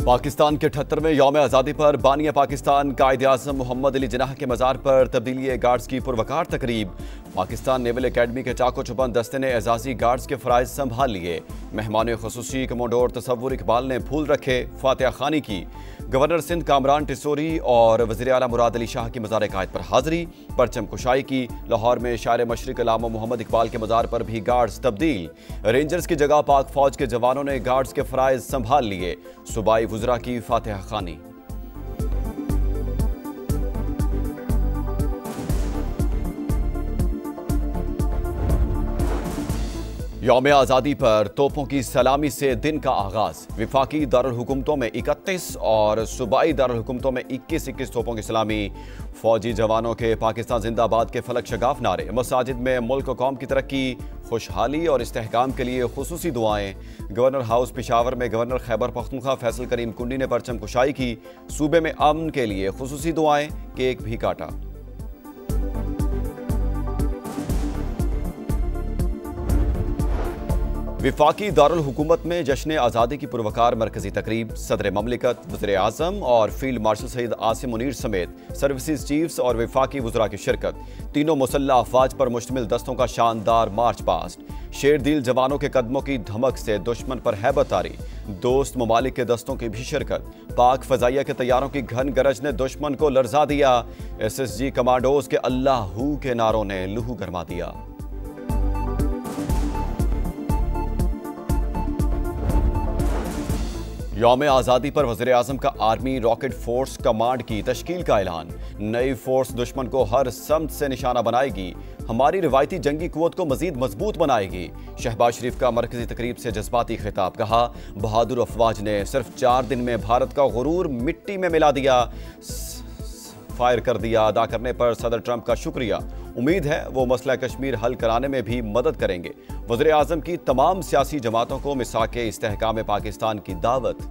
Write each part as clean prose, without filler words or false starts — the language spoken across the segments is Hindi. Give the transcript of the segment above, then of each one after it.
पाकिस्तान के 78वें यौम आज़ादी पर बानिया पाकिस्तान कायद आज़म मोहम्मद अली जिन्नाह के मज़ार पर तब्दीली गार्ड्स की पुरवकार तकरीब। पाकिस्तान नेवल अकेडमी के चाको चुबंद दस्ते ने एजाजी गार्ड्स के फ़राइज़ संभाल लिए। मेहमान खुसूसी कमोडोर तसव्वुर इकबाल ने फूल रखे, फातिहा खानी की। गवर्नर सिंध कामरान टिसोरी और वज़ीर आला मुराद अली शाह की मज़ार कायद पर हाज़री, परचम कुशाई की। लाहौर में शायर मशरिक़ अल्लामा मोहम्मद इकबाल के मज़ार पर भी गार्ड्स तब्दील। रेंजर्स की जगह पाक फ़ौज के जवानों ने गार्ड्स के फ़राइज़ संभाल लिए। सूबाई वज़रा की फातिहा खानी। यौम आज़ादी पर तोपों की सलामी से दिन का आगाज। विफाकी दारुल हुकूमतों में 31 और सूबाई दारुल हुकूमतों में 21 तोपों की सलामी। फौजी जवानों के पाकिस्तान जिंदाबाद के फलक शगाफ नारे। मसाजिद में मुल्क कौम की तरक्की, खुशहाली और इस्तेहकाम के लिए खुसूसी दुआएं। गवर्नर हाउस पेशावर में गवर्नर खैबर पख्तूनख्वा फैसल करीम कुंडी ने परचम कुशाई की। सूबे में अमन के लिए खुसूसी दुआएं, केक भी काटा। विफाकी दारुल हुकूमत में जश्न आज़ादी की पुरवकार मरकजी तकरीब। सदर ममलिकत, वज़ीर आज़म और फील्ड मार्शल सैयद आसिम मुनीर समेत सर्विसेज चीफ्स और विफाकी वज़रा की शिरकत। तीनों मुसल्लह अफवाज पर मुश्तमिल दस्तों का शानदार मार्च पास्ट। शेर दिल जवानों के कदमों की धमक से दुश्मन पर हैबत तारी। दोस्त ममालिक के दस्तों की भी शिरकत। पाक फ़ज़ाइया के तैयारों की घन गरज ने दुश्मन को लर्जा दिया। SSG कमांडोज के अल्लाहू के नारों ने लहू गरमा दिया। यौम आज़ादी पर वज़ीर आज़म का आर्मी रॉकेट फोर्स कमांड की तश्कील का ऐलान। नई फोर्स दुश्मन को हर समत से निशाना बनाएगी। हमारी रिवायती जंगी कुव्वत को मजीद मजबूत बनाएगी। शहबाज शरीफ का मरकजी तकरीब से जज्बाती खिताब। कहा, बहादुर अफवाज ने सिर्फ 4 दिन में भारत का गुरूर मिट्टी में मिला दिया, फायर कर दिया। अदा करने पर सदर ट्रंप का शुक्रिया। उम्मीद है वो मसला कश्मीर हल कराने में भी मदद करेंगे। वज़ीर आज़म की तमाम सियासी जमातों को मिसाके इस्तेहकाम पाकिस्तान की दावत।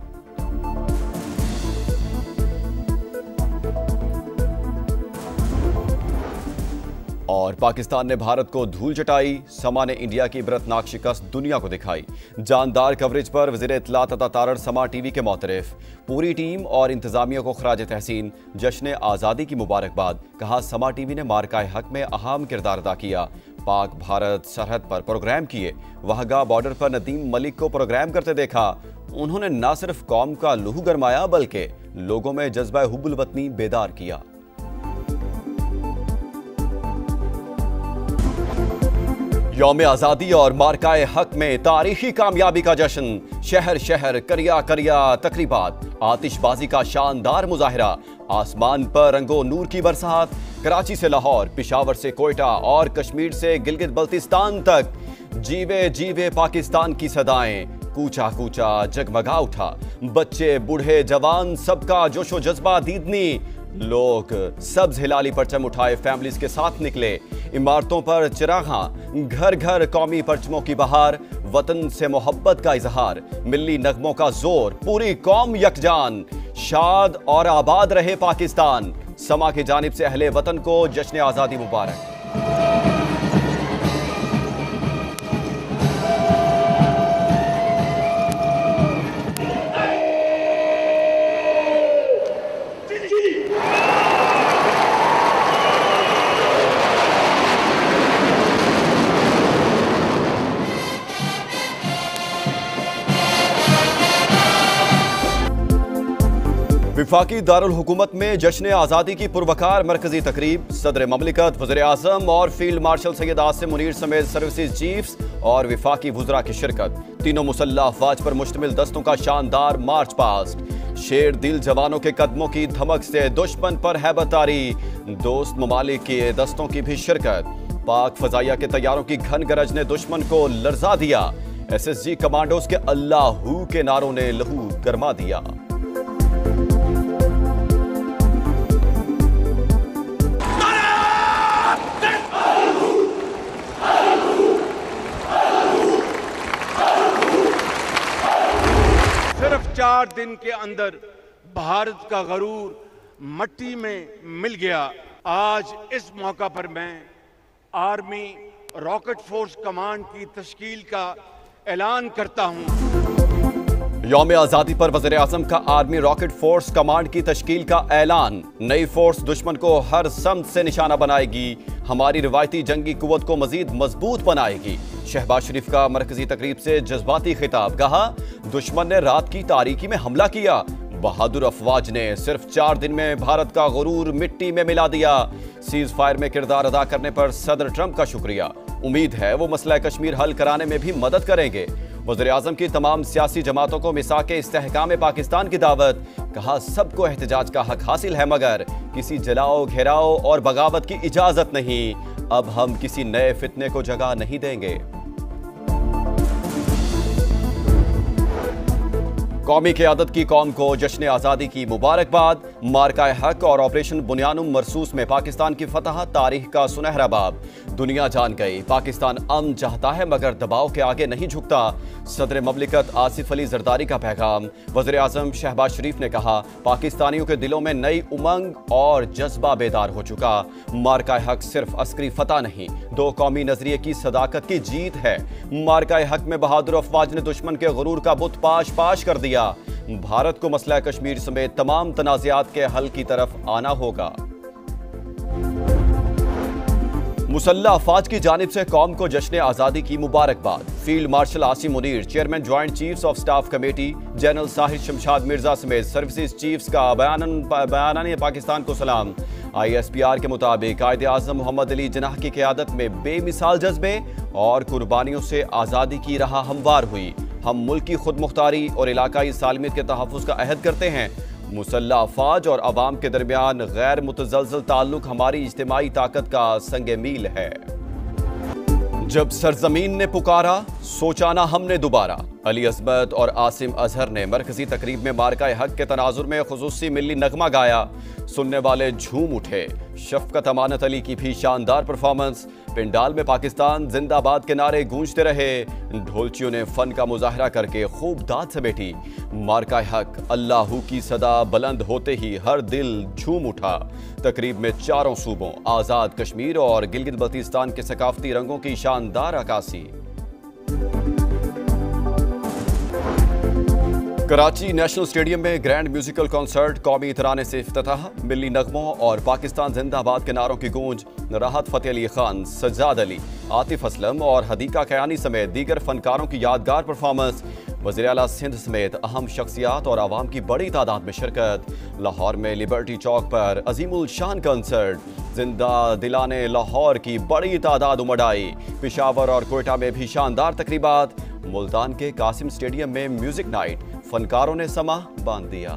और पाकिस्तान ने भारत को धूल चटाई। समा ने इंडिया की इबरतनाक शिकस्त दुनिया को दिखाई। जानदार कवरेज पर वज़ीर इत्तलात अता तारड़ समा टीवी के मोतरफ। पूरी टीम और इंतजामिया को खराज तहसीन, जश्न आज़ादी की मुबारकबाद। कहा, समा टीवी ने मार्काए हक में अहम किरदार अदा किया। पाक भारत सरहद पर प्रोग्राम किए। वहगा बॉर्डर पर नदीम मलिक को प्रोग्राम करते देखा। उन्होंने न सिर्फ कौम का लहू गरमाया बल्कि लोगों में जज्बा हुब्बुल वतनी बेदार किया। यौम आज़ादी और मार्काए हक में तारीखी कामयाबी का जश्न। शहर शहर करिया करिया तकरीबात। आतिशबाजी का शानदार मुजाहिरा। आसमान पर रंगो नूर की बरसात। कराची से लाहौर, पेशावर से कोयटा और कश्मीर से गिलगित बल्तिस्तान तक जीवे जीवे पाकिस्तान की सदाएं। कूचा कूचा जगमगा उठा। बच्चे बूढ़े जवान सबका जोशो जज्बा दीदनी। लोग सब्ज हिलाली परचम उठाए फैमिलीज के साथ निकले। इमारतों पर चिरागां, घर घर कौमी परचमों की बहार। वतन से मोहब्बत का इजहार। मिल्ली नगमों का जोर, पूरी कौम यकजान। शाद और आबाद रहे पाकिस्तान। समा की जानिब से अहले वतन को जश्न आज़ादी मुबारक। विफाकी दारुल हुकूमत में जश्न आज़ादी की पुरवकार मरकजी तकरीब। सदर ममलिकत, वज़ीर आज़म और फील्ड मार्शल सैयद आसिम मुनीर समेत सर्विसेज चीफ्स और विफाकी वज़रा की शिरकत। तीनों मुसल्लह अफवाज पर मुश्तमिल दस्तों का शानदार मार्च पास्ट। शेर दिल जवानों के कदमों की धमक से दुश्मन पर हैबत तारी। दोस्त ममालिक के दस्तों की भी शिरकत। पाक फ़ज़ाइया के तैयारों की घन गरज ने दुश्मन को लर्जा दिया। SSG कमांडोज के अल्लाहू के नारों ने लहू गरमा दिया। सिर्फ 4 दिन के अंदर भारत का गरूर मट्टी में मिल गया। आज इस मौका पर मैं आर्मी रॉकेट फोर्स कमांड की तश्कील का ऐलान करता हूं। यौम आज़ादी पर वज़ीर-ए-आज़म का आर्मी रॉकेट फोर्स कमांड की तश्कील का ऐलान। नई फोर्स दुश्मन को हर समत से निशाना बनाएगी, हमारी रिवायती जंगी कुव्वत को मजीद मजबूत बनाएगी। शहबाज शरीफ का मरकजी तकरीब से जज्बाती खिताब, कहा दुश्मन ने रात की तारीकी में हमला किया, बहादुर अफवाज ने सिर्फ 4 दिन में भारत का गुरूर मिट्टी में मिला दिया। सीज फायर में किरदार अदा करने पर सदर ट्रंप का शुक्रिया, उम्मीद है वो मसला कश्मीर हल कराने में भी मदद करेंगे। वज़ीर-ए-आज़म की तमाम सियासी जमातों को मिसाके इस्तेहकाम पाकिस्तान की दावत, कहा सबको एहतजाज का हक हासिल है मगर किसी जलाओ घेराव और बगावत की इजाजत नहीं। अब हम किसी नए फितने को जगह नहीं देंगे। कौमी क़यादत की कौम को जश्न आज़ादी की मुबारकबाद। मार्का हक और ऑपरेशन बुनियानुम मरसूस में पाकिस्तान की फतह तारीख का सुनहरा बाब। दुनिया जान गई पाकिस्तान अमन चाहता है मगर दबाव के आगे नहीं झुकता। सदर ममलिकत आसिफ अली जरदारी का पैगाम। वज़ीर-ए-आज़म शहबाज शरीफ ने कहा पाकिस्तानियों के दिलों में नई उमंग और जज्बा बेदार हो चुका। मार्का हक सिर्फ अस्करी फतह नहीं, 2 कौमी नजरिए की सदाकत की जीत है। मार्का हक में बहादुर अफवाज ने दुश्मन के गुरूर का बुत पाश पाश कर दिया। भारत को मसला कश्मीर समेत तमाम तनाज़ात के हल की तरफ आना होगा। मुसल्लह अफवाज की जानिब से कौम को जश्न आज़ादी की मुबारकबाद। Field marshal Asim Munir, chairman joint chiefs of staff committee, general Shahid Shamshad Mirza समेत सर्विसेज चीफ्स का बयान पाकिस्तान को सलाम। ISPR के मुताबिक कायद-ए-आज़म मोहम्मद अली जिन्नाह की क़यादत में बेमिसाल जज्बे और कुर्बानियों से आज़ादी की राह हमवार हुई। हम मुल्क की खुद मुख्तारी और इलाकाई सालमियत के तहफ़्फ़ुज़ का अहद करते हैं। मुसल्लह अफवाज और अवाम के दरमियान गैर मुतज़लज़ल ताल्लुक हमारी इज्तिमाई ताकत का संगे मील है। जब सरजमीन ने पुकारा सोचा ना हमने दोबारा। अली अज़मत और आसिम अजहर ने मरकजी तकरीब में मार्का हक के तनाजुर में खुसूसी मिली नगमा गाया। सुनने वाले झूम उठे। शफकत अमानत अली की भी शानदार परफॉर्मेंस। पिंडाल में पाकिस्तान जिंदाबाद के नारे गूंजते रहे। ढोलचियों ने फन का मुजाहरा करके खूब दाद समेटी। मार्का हक अल्लाहू की सदा बुलंद होते ही हर दिल झूम उठा। तकरीब में चारों सूबों आज़ाद कश्मीर और गिलगित बल्तिस्तान के सकाफती रंगों की शानदार अक्कासी। कराची नेशनल स्टेडियम में ग्रैंड म्यूजिकल कॉन्सर्ट, कौमी तराने से इफ्तिताह, मिली नगमों और पाकिस्तान जिंदाबाद के नारों की गूंज। राहत फ़तेह अली खान, सज्जाद अली, आतिफ असलम और हदीका कयानी समेत दीगर फनकारों की यादगार परफॉर्मेंस। वज़ीर आला सिंध समेत अहम शख्सियात और आवाम की बड़ी तादाद में शिरकत। लाहौर में लिबर्टी चौक पर अजीमुल शान कंसर्ट। जिंदा दिलाने लाहौर की बड़ी तादाद उमड़ आई। पेशावर और कोयटा में भी शानदार तकरीबात। मुल्तान के कासिम स्टेडियम में म्यूजिक नाइट, फनकारों ने समा बांध दिया।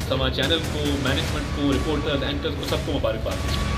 समा चैनल को, मैनेजमेंट को, रिपोर्टर्स, एंकर्स को सबको मुबारकबाद।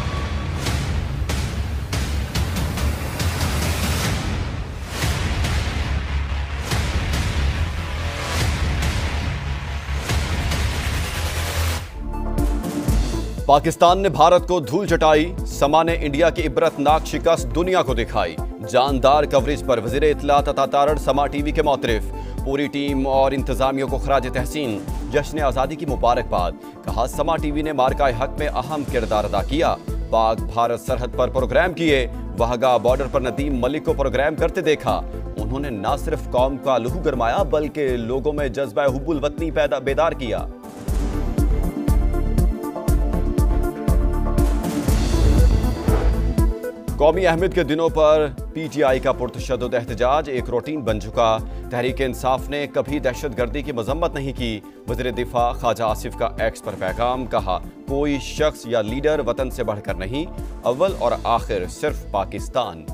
पाकिस्तान ने भारत को धूल चटाई। समा ने इंडिया की इबरतनाक शिकस्त दुनिया को दिखाई। जानदार कवरेज पर वज़ीर इत्तलात अता तारड़ समा टीवी के मौतरिफ। पूरी टीम और इंतजामियों को खराज तहसीन। जश्न आज़ादी की मुबारकबाद। कहा समा टीवी ने मार्का हक में अहम किरदार अदा किया। पाक भारत सरहद पर प्रोग्राम किए। वहगा बॉर्डर पर नदीम मलिक को प्रोग्राम करते देखा। उन्होंने न सिर्फ कौम का लहू गरमाया बल्कि लोगों में जज्बा हुब्बुल वतनी बेदार किया। कौमी अहमियत के दिनों पर PTI का पुरतशद्दुद एहतजाज एक रूटीन बन चुका। तहरीक इंसाफ ने कभी दहशतगर्दी की मजम्मत नहीं की। वज़ीर दिफा ख्वाजा आसिफ का एक्स पर पैगाम। कहा कोई शख्स या लीडर वतन से बढ़कर नहीं, अव्वल और आखिर सिर्फ पाकिस्तान।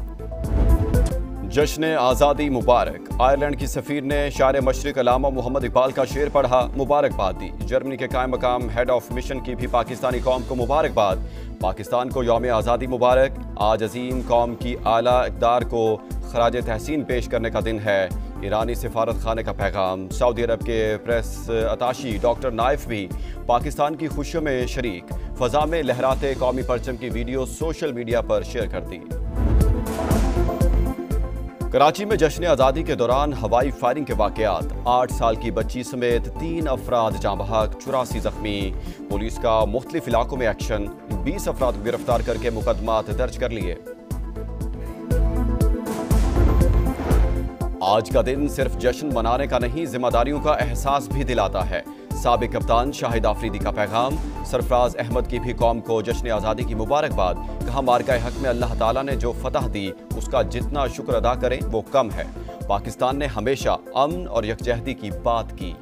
जश्न आज़ादी मुबारक। आयरलैंड की सफ़ीर ने शायर मशरिक अल्लामा मोहम्मद इकबाल का शेर पढ़ा, मुबारकबाद दी। जर्मनी के कायम मकाम हेड ऑफ मिशन की भी पाकिस्तानी कौम को मुबारकबाद। पाकिस्तान को यौम आज़ादी मुबारक। आज अजीम कौम की आला इक़दार को खराज तहसीन पेश करने का दिन है। ईरानी सिफारत खाने का पैगाम। सऊदी अरब के प्रेस अताशी डॉक्टर नाइफ भी पाकिस्तान की खुशियों में शरीक। फ़ज़ा में लहराते कौमी परचम की वीडियो सोशल मीडिया पर शेयर कर दी। कराची में जश्न आज़ादी के दौरान हवाई फायरिंग के वाक़यात। 8 साल की बच्ची समेत 3 अफराद जाँ बहक, 84 जख्मी। पुलिस का मुख्तलिफ इलाकों में एक्शन। 20 अफराद को गिरफ्तार करके मुकदमात दर्ज कर लिए। आज का दिन सिर्फ जश्न मनाने का नहीं, जिम्मेदारियों का एहसास भी दिलाता है। साबिक कप्तान शाहिद आफरीदी का पैगाम। सरफराज अहमद की भी कौम को जश्न आज़ादी की मुबारकबाद। कहा, मार्का हक में अल्लाह ताला ने जो फतह दी उसका जितना शुक्र अदा करें वो कम है। पाकिस्तान ने हमेशा अमन और यकजहती की बात की।